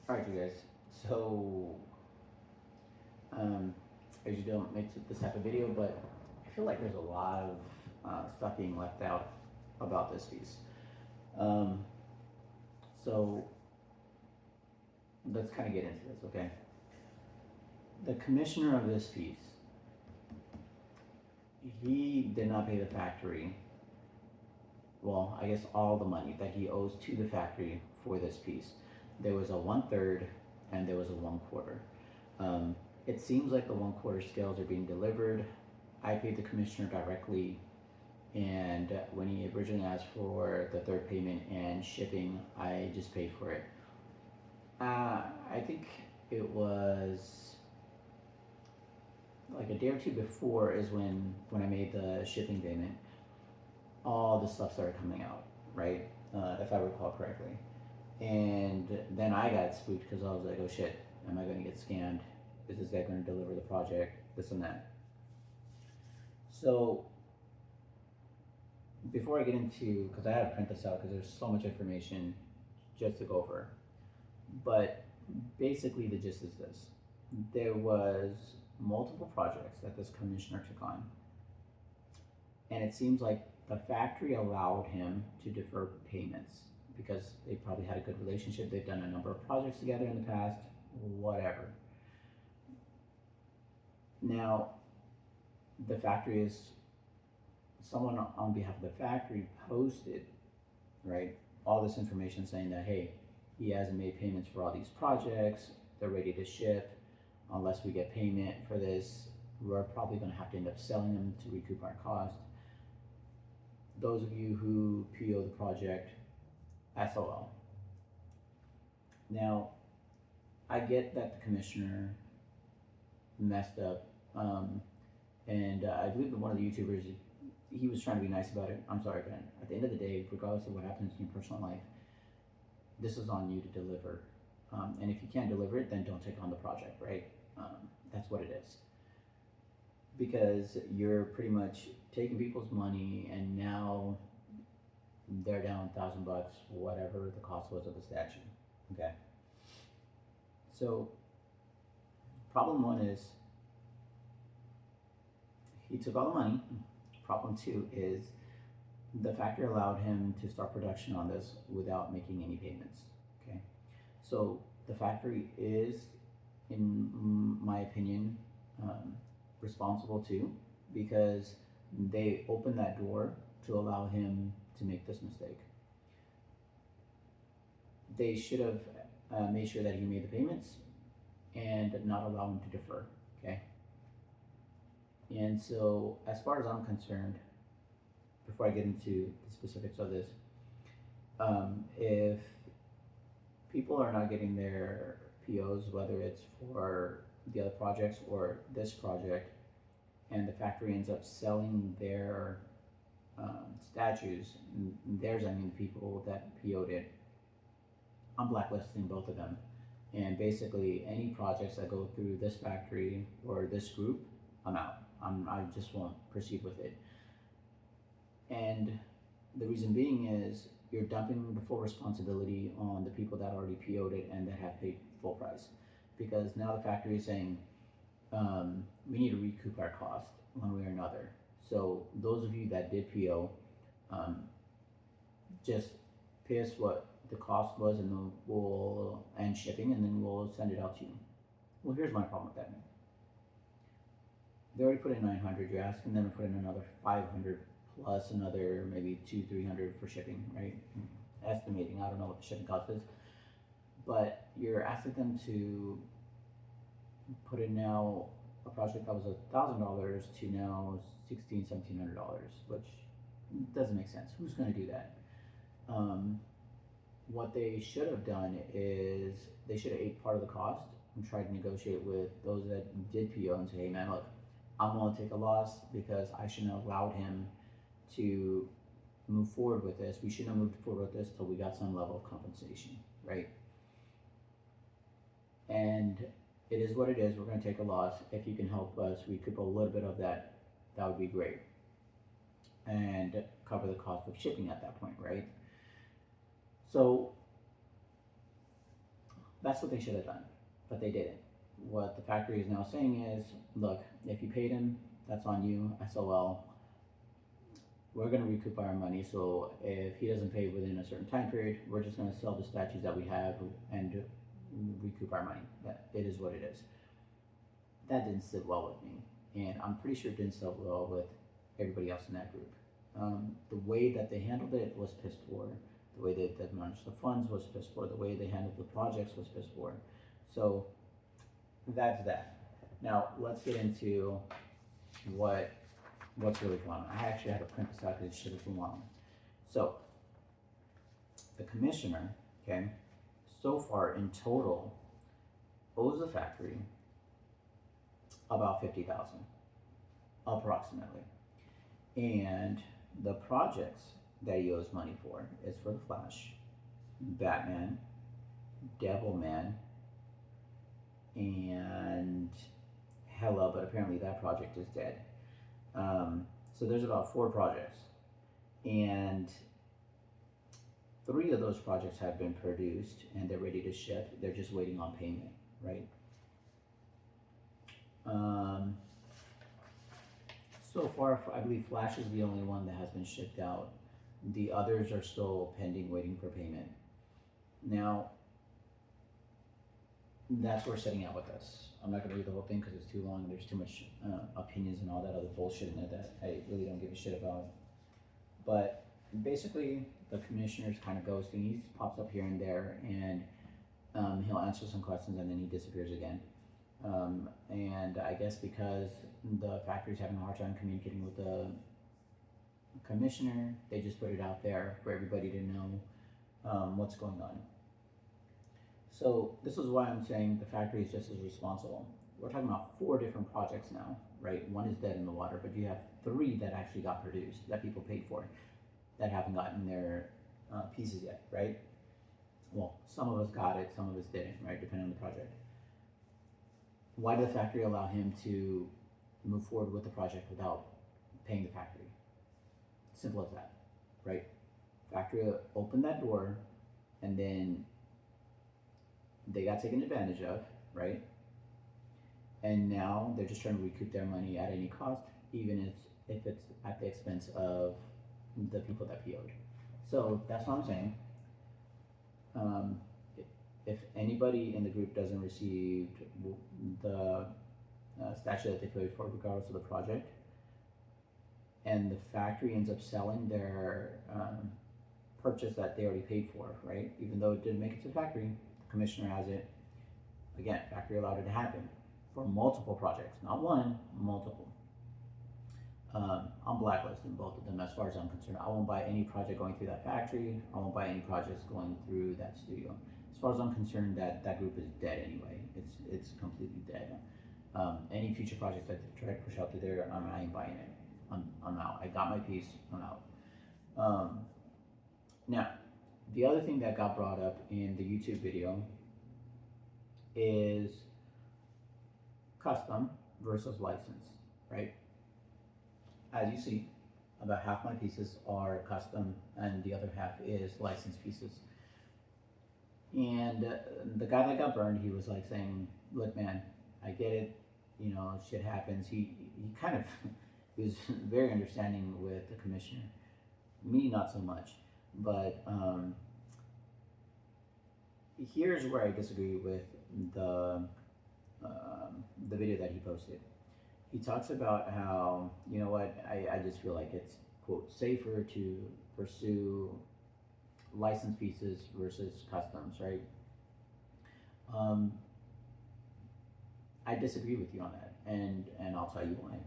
All right, you guys. So, um, I usually don't make this type of video, but I feel like there's a lot of stuff being left out about this piece. Um, so let's kind of get into this, okay? The commissioner of this piece, he did not pay the factory. Well, I guess all the money that he owes to the factory for this piece. There was a 1/3 and there was a 1/4. Um, it seems like the 1/4 scales are being delivered. I paid the commissioner directly, and when he originally asked for the third payment and shipping, I just paid for it. I think it was like a day or two before is when I made the shipping payment. All the stuff started coming out, right? If I recall correctly. And then I got spooked because I was like, oh shit, am I going to get scammed? Is this guy going to deliver the project? This and that. So before I get into, because I had to print this out because there's so much information just to go over. But basically the gist is this. There was multiple projects that this commissioner took on. And it seems like the factory allowed him to defer payments because they probably had a good relationship. They've done a number of projects together in the past, whatever. Now, the factory is, someone on behalf of the factory posted, right, all this information saying that, hey, he hasn't made payments for all these projects, they're ready to ship. Unless we get payment for this, we're probably going to have to end up selling them to recoup our cost. Those of you who PO the project, SOL. Now, I get that the commissioner messed up, and I believe that one of the YouTubers, he was trying to be nice about it. I'm sorry, Ben. At the end of the day, regardless of what happens in your personal life, this is on you to deliver. And if you can't deliver it, then don't take on the project, right? That's what it is. Because you're pretty much taking people's money and now they're down $1,000, whatever the cost was of the statue. Okay. So problem one is he took all the money. Problem two is the factory allowed him to start production on this without making any payments. Okay. So the factory is, in my opinion, responsible too, because they opened that door to allow him to make this mistake. They should have made sure that he made the payments and not allow him to defer. Okay. And so, as far as I'm concerned, before I get into the specifics of this, if people are not getting their POs, whether it's for the other projects or this project, and the factory ends up selling their statues, theirs, I mean the people that PO'd it, I'm blacklisting both of them. And basically, any projects that go through this factory or this group, I'm out. I just won't proceed with it. And the reason being is you're dumping the full responsibility on the people that already PO'd it and that have paid full price. Because now the factory is saying, we need to recoup our cost one way or another. So those of you that did PO, just pay us what the cost was and we'll end shipping and then we'll send it out to you. Well, here's my problem with that. They already put in 900, you're asking them to put in another 500 plus another maybe 200-300 for shipping, right? Estimating, I don't know what the shipping cost is, but you're asking them to put in now a project that was $1,000 to now $1,600-1,700, which doesn't make sense. Who's going to do that? What they should have done is they should have ate part of the cost and tried to negotiate with those that did PO and say, hey man, look, I'm going to take a loss because I shouldn't have allowed him to move forward with this. We shouldn't have moved forward with this till we got some level of compensation, right? And it is what it is. We're going to take a loss. If you can help us recoup a little bit of that, that would be great. And cover the cost of shipping at that point, right? So That's what they should have done, but they didn't. What the factory is now saying is, look, if you paid him, that's on you. SOL. We're going to recoup our money. So if he doesn't pay within a certain time period, we're just going to sell the statues that we have and recoup our money. That it is what it is. That didn't sit well with me, and I'm pretty sure it didn't sit well with everybody else in that group. The way that they handled it was piss poor. The way they managed the funds was piss poor. The way they handled the projects was piss poor. So that's that. Now let's get into what's really going on. I actually had to print this out because it should have been long. So the commissioner, okay, so far in total owes the factory about $50,000, approximately. And the projects that he owes money for is for the Flash, Batman, Devilman, and Hela, but apparently that project is dead. So there's about 4 projects, and 3 of those projects have been produced and they're ready to ship. They're just waiting on payment, right? So far, I believe Flash is the only one that has been shipped out. The others are still pending, waiting for payment. Now, that's where setting out with this. I'm not going to read the whole thing because it's too long. There's too much opinions and all that other bullshit in it that I really don't give a shit about. But basically, the commissioner's kind of ghosting. He pops up here and there, and he'll answer some questions, and then he disappears again. And I guess because the factory's having a hard time communicating with the commissioner, they just put it out there for everybody to know what's going on. So this is why I'm saying the factory is just as responsible. We're talking about 4 different projects now, right? One is dead in the water, but you have 3 that actually got produced, that people paid for, that haven't gotten their pieces yet, right? Well, some of us got it, some of us didn't, right? Depending on the project. Why did the factory allow him to move forward with the project without paying the factory? Simple as that, right? Factory opened that door, and then they got taken advantage of, right? And now they're just trying to recoup their money at any cost, even if it's at the expense of the people that PO'd. So that's what I'm saying. If anybody in the group doesn't receive the statue that they paid for, regardless of the project, and the factory ends up selling their purchase that they already paid for, right? Even though it didn't make it to the factory, the commissioner has it. Again, factory allowed it to happen for multiple projects, not one, multiple. I'm blacklisting both of them as far as I'm concerned. I won't buy any project going through that factory. I won't buy any projects going through that studio. As far as I'm concerned, that group is dead anyway. It's completely dead. Any future projects that they try to push out through there, I ain't buying it. I'm out. I got my piece. I'm out. Now, the other thing that got brought up in the YouTube video is custom versus license, right? As you see, about half my pieces are custom and the other half is licensed pieces. And the guy that got burned, he was like saying, look man, I get it, you know, shit happens. He kind of, he was very understanding with the commissioner. Me, not so much. But here's where I disagree with the video that he posted. He talks about how, you know what, I just feel like it's, quote, safer to pursue licensed pieces versus customs, right? I disagree with you on that, and I'll tell you why.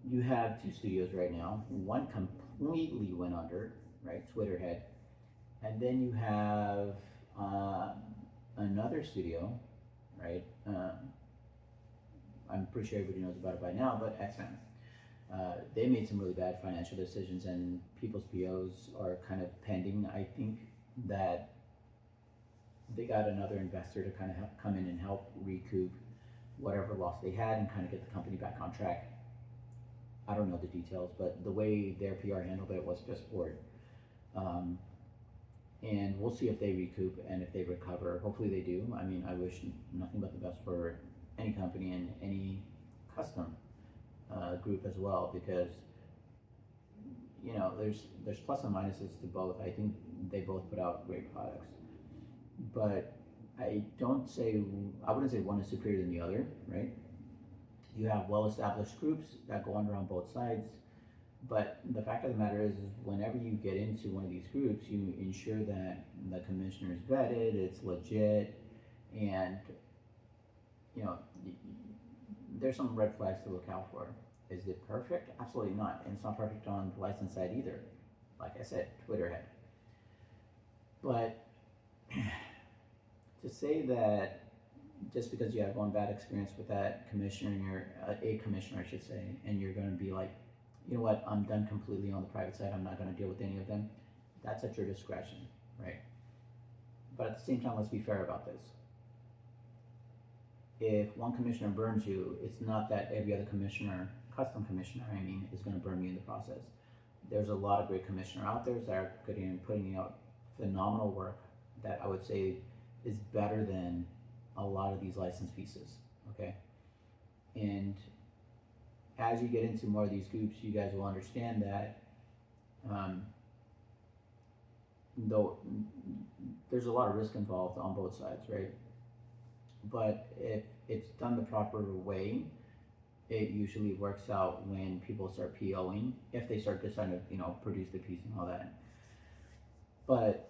You have 2 studios right now. One completely went under, right? Twitterhead. And then you have another studio, right? I'm pretty sure everybody knows about it by now, but XM. They made some really bad financial decisions, and people's POs are kind of pending. I think that they got another investor to kind of come in and help recoup whatever loss they had and kind of get the company back on track. I don't know the details, but the way their PR handled it was just poor. and we'll see if they recoup and if they recover. Hopefully they do. I mean, I wish nothing but the best for any company and any custom group as well, because there's plus and minuses to both. I think they both put out great products, but I wouldn't say one is superior than the other, right? You have well-established groups that go under on both sides, but the fact of the matter is whenever you get into one of these groups, you ensure that the commissioner is vetted, it's legit, and you know there's some red flags to look out for. Is it perfect? Absolutely not, and it's not perfect on the license side either. Like I said, Twitter head. But to say that just because you have one bad experience with that commissioner, and you're a commissioner, I should say, and you're going to be like, you know what, I'm done completely on the private side, I'm not going to deal with any of them, that's at your discretion, right? But at the same time, let's be fair about this. If one commissioner burns you, it's not that every other commissioner, custom commissioner, I mean, is going to burn you in the process. There's a lot of great commissioners out there that are putting out phenomenal work that I would say is better than a lot of these license pieces, okay? And as you get into more of these groups, you guys will understand that though there's a lot of risk involved on both sides, right? But if it's done the proper way, it usually works out when people start POing, if they start deciding to, produce the piece and all that. But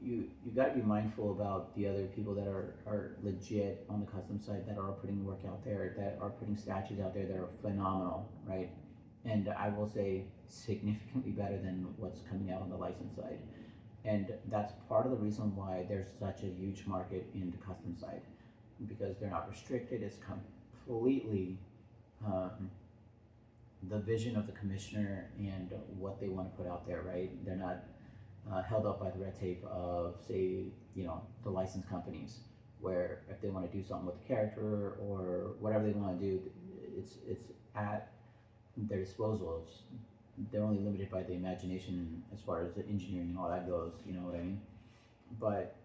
you got to be mindful about the other people that are legit on the custom side, that are putting work out there, that are putting statues out there that are phenomenal, right? And I will say significantly better than what's coming out on the license side. And that's part of the reason why there's such a huge market in the custom side, because they're not restricted. It's completely the vision of the commissioner and what they want to put out there, right? They're not held up by the red tape of, say, the licensed companies, where if they want to do something with the character or whatever they want to do, it's at their disposal. They're only limited by the imagination as far as the engineering and all that goes, you know what I mean? But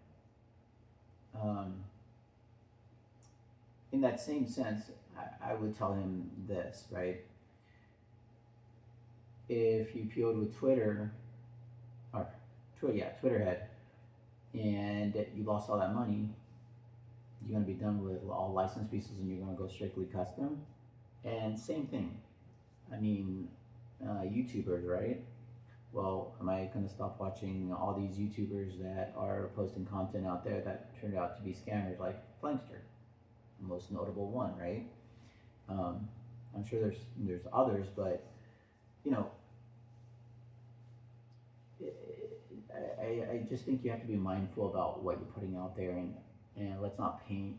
in that same sense, I would tell him this, right? If you PO'd with Twitter head, and you lost all that money, you're going to be done with all licensed pieces and you're going to go strictly custom. And same thing. I mean, YouTubers, right? Well, am I going to stop watching all these YouTubers that are posting content out there that turned out to be scammers, like Flankster, the most notable one, right? I'm sure there's others, but I just think you have to be mindful about what you're putting out there, and let's not paint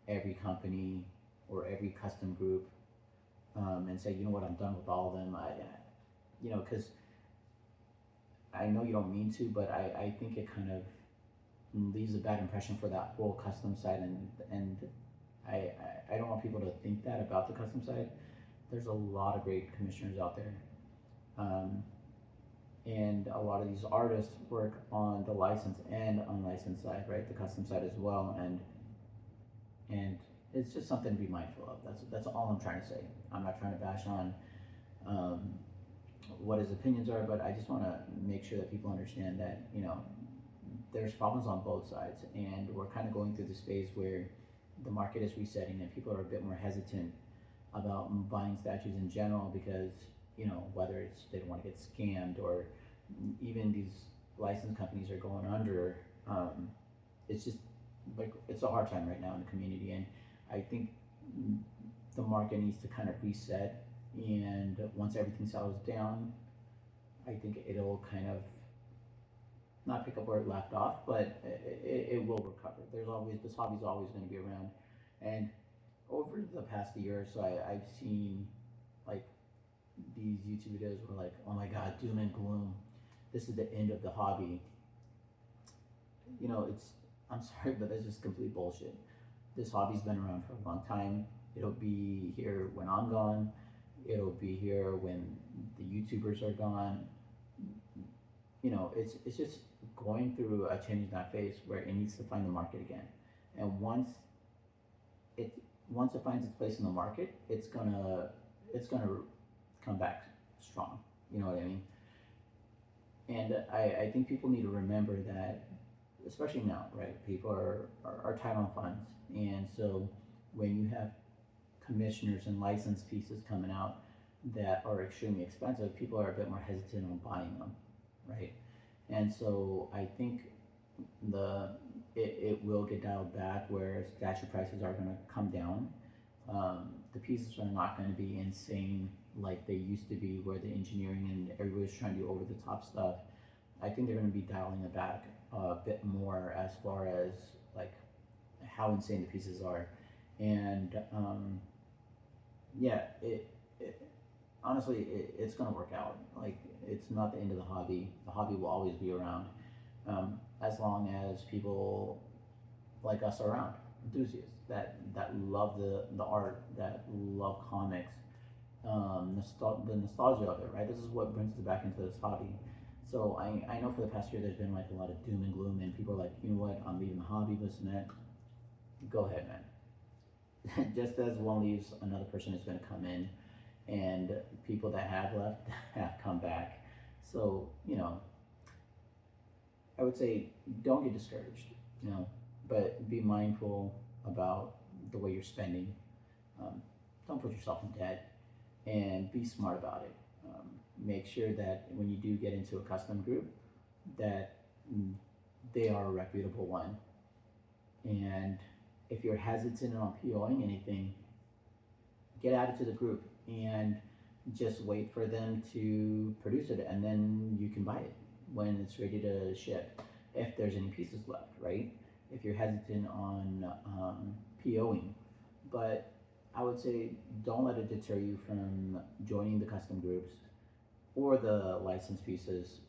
every company or every custom group and say, you know what, I'm done with all of them. Because I know you don't mean to, but I think it kind of leaves a bad impression for that whole custom side, and I don't want people to think that about the custom side. There's a lot of great commissioners out there. And a lot of these artists work on the license and unlicensed side, right? The custom side as well, and it's just something to be mindful of. That's all I'm trying to say. I'm not trying to bash on what his opinions are, but I just want to make sure that people understand that there's problems on both sides, and we're kind of going through this phase where the market is resetting and people are a bit more hesitant about buying statues in general, because whether it's they don't want to get scammed, or even these licensed companies are going under. It's just like, it's a hard time right now in the community, and I think the market needs to kind of reset, and once everything settles down, I think it'll kind of not pick up where it left off, but it will recover. This hobby's always going to be around, and over the past year or so, I've seen like these YouTube videos were like, oh my god, doom and gloom, this is the end of the hobby. I'm sorry, but that's just complete bullshit. This hobby's been around for a long time. It'll be here when I'm gone. It'll be here when the YouTubers are gone. it's just going through a change in that phase where it needs to find the market again. And it once it finds its place in the market, it's gonna come back strong. You know what I mean? And I think people need to remember that, especially now, right? People are tight on funds, and so when you have commissioners and license pieces coming out that are extremely expensive, people are a bit more hesitant on buying them, right? And so I think it will get dialed back where statue prices are going to come down. The pieces are not going to be insane like they used to be, where the engineering and everybody's trying to do over the top stuff. I think they're going to be dialing it back a bit more as far as like how insane the pieces are. And yeah, it honestly, it's going to work out. Like, it's not the end of the hobby. The hobby will always be around, as long as people like us are around, enthusiasts that love the art, that love comics, the nostalgia of it, right? This is what brings us back into this hobby. So I know for the past year there's been like a lot of doom and gloom, and people are like, you know what, I'm leaving the hobby, this and that. Go ahead, man. Just as one leaves, another person is going to come in, and people that have left have come back. So, I would say don't get discouraged, but be mindful about the way you're spending. Don't put yourself in debt, and be smart about it. Make sure that when you do get into a custom group, that they are a reputable one. And if you're hesitant on POing anything, get added to the group and just wait for them to produce it, and then you can buy it when it's ready to ship, if there's any pieces left, right? If you're hesitant on POing. But I would say don't let it deter you from joining the custom groups or the license pieces.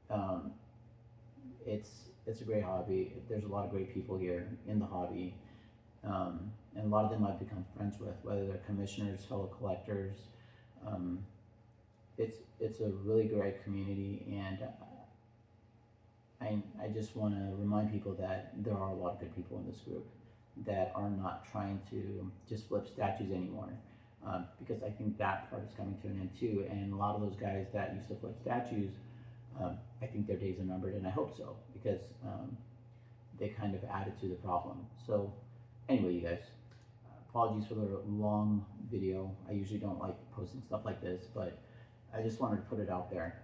Um, it's a great hobby. There's a lot of great people here in the hobby, and a lot of them I've become friends with, whether they're commissioners, fellow collectors. Um, it's a really great community, and I just want to remind people that there are a lot of good people in this group that are not trying to just flip statues anymore, because I think that part is coming to an end too. And a lot of those guys that used to flip statues, I think their days are numbered, and I hope so, because they kind of added to the problem. So anyway, you guys, apologies for the long video. I usually don't like posting stuff like this, but I just wanted to put it out there.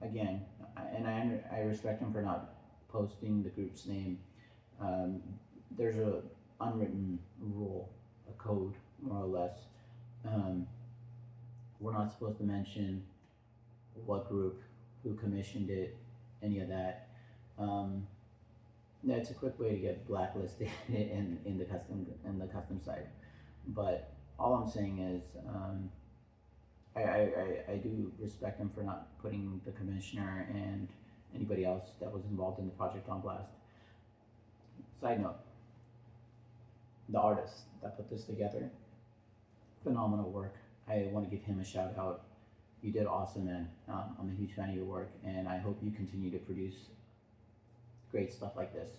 Again, I respect him for not posting the group's name. There's a unwritten rule, a code, more or less. We're not supposed to mention what group, who commissioned it, any of that. That's a quick way to get blacklisted in the custom side. But all I'm saying is, I do respect him for not putting the commissioner and anybody else that was involved in the project on blast. Side note, the artist that put this together, phenomenal work. I want to give him a shout out. You did awesome, man. I'm a huge fan of your work, and I hope you continue to produce great stuff like this.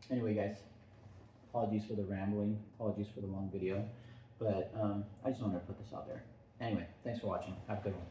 Anyway, guys, apologies for the rambling, apologies for the long video, but I just wanted to put this out there. Anyway, thanks for watching. Have a good one.